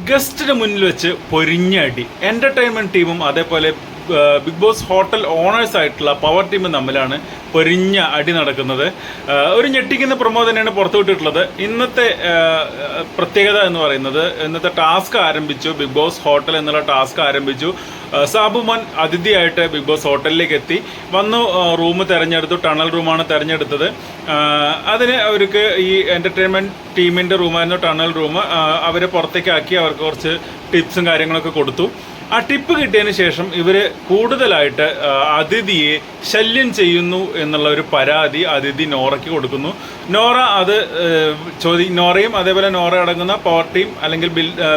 ഗസ്റ്റിന് മുന്നിൽ വെച്ച് പൊരിഞ്ഞ അടി. എന്റർടൈൻമെന്റ് ടീമും അതേപോലെ ബിഗ് ബോസ് ഹോട്ടൽ ഓണേഴ്സ് ആയിട്ടുള്ള പവർ ടീമും തമ്മിലാണ് പൊരിഞ്ഞ അടി നടക്കുന്നത്. ഒരു ഞെട്ടിക്കുന്ന പ്രൊമോ തന്നെയാണ് പുറത്തുവിട്ടിട്ടുള്ളത്. ഇന്നത്തെ പ്രത്യേകത എന്ന് പറയുന്നത്, ഇന്നത്തെ ടാസ്ക് ആരംഭിച്ചു, ബിഗ് ബോസ് ഹോട്ടൽ എന്നുള്ള ടാസ്ക് ആരംഭിച്ചു. സാബുമാൻ അതിഥിയായിട്ട് ബിഗ് ബോസ് ഹോട്ടലിലേക്ക് എത്തി വന്നു. റൂം തിരഞ്ഞെടുത്തു, ടണൽ റൂമാണ് തിരഞ്ഞെടുത്തത്. അതിന് അവർക്ക് ഈ എൻ്റർടൈൻമെൻറ്റ് ടീമിൻ്റെ റൂമായിരുന്നു ടണൽ റൂം. അവരെ പുറത്തേക്കാക്കി അവർക്ക് കുറച്ച് ടിപ്സും കാര്യങ്ങളൊക്കെ കൊടുത്തു. ആ ടിപ്പ് കിട്ടിയതിന് ശേഷം ഇവർ കൂടുതലായിട്ട് അതിഥിയെ ശല്യം ചെയ്യുന്നു എന്നുള്ള ഒരു പരാതി അതിഥി നോറയ്ക്ക് കൊടുക്കുന്നു. നോറ അത് നോറയും അതേപോലെ നോറ അടങ്ങുന്ന പവർ ടീം അല്ലെങ്കിൽ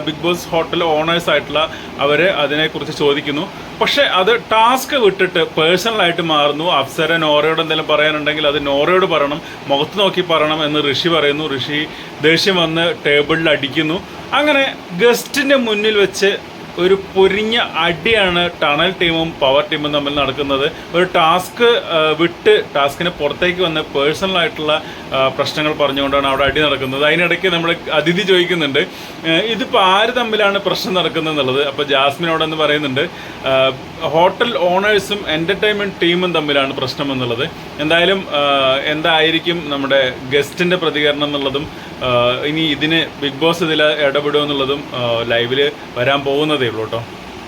ബിഗ് ബോസ് ഹോട്ടൽ ഓണേഴ്സ് ആയിട്ടുള്ള അവർ അതിനെക്കുറിച്ച് ചോദിക്കുന്നു. പക്ഷെ അത് ടാസ്ക് വിട്ടിട്ട് പേഴ്സണലായിട്ട് മാറുന്നു. അപ്സര നോറയോട് എന്തെങ്കിലും പറയാനുണ്ടെങ്കിൽ അത് നോറയോട് പറയണം, മുഖത്ത് നോക്കി പറയണം എന്ന് ഋഷി പറയുന്നു. ഋഷി ദേഷ്യം വന്ന് ടേബിളിൽ അടിക്കുന്നു. അങ്ങനെ ഗസ്റ്റിൻ്റെ മുന്നിൽ വെച്ച് ഒരു പൊരിഞ്ഞ അടിയാണ് ടണൽ ടീമും പവർ ടീമും തമ്മിൽ നടക്കുന്നത്. ഒരു ടാസ്ക് വിട്ട് ടാസ്കിന് പുറത്തേക്ക് വന്ന് പേഴ്സണലായിട്ടുള്ള പ്രശ്നങ്ങൾ പറഞ്ഞുകൊണ്ടാണ് അവിടെ അടി നടക്കുന്നത്. അതിനിടയ്ക്ക് നമ്മുടെ അതിഥി ചോദിക്കുന്നുണ്ട്, ഇതിപ്പോൾ ആര് തമ്മിലാണ് പ്രശ്നം നടക്കുന്നത് എന്നുള്ളത്. അപ്പോൾ ജാസ്മിനോടെന്ന് പറയുന്നുണ്ട്, ഹോട്ടൽ ഓണേഴ്സും എൻ്റർടൈൻമെൻറ്റ് ടീമും തമ്മിലാണ് പ്രശ്നം എന്നുള്ളത്. എന്തായാലും എന്തായിരിക്കും നമ്മുടെ ഗസ്റ്റിൻ്റെ പ്രതികരണം എന്നുള്ളതും ഇനി ഇതിന് ബിഗ് ബോസ് ഇതിൽ ഇടപെടുമെന്നുള്ളതും ലൈവിൽ വരാൻ പോകുന്നതേ ഉള്ളൂ കേട്ടോ.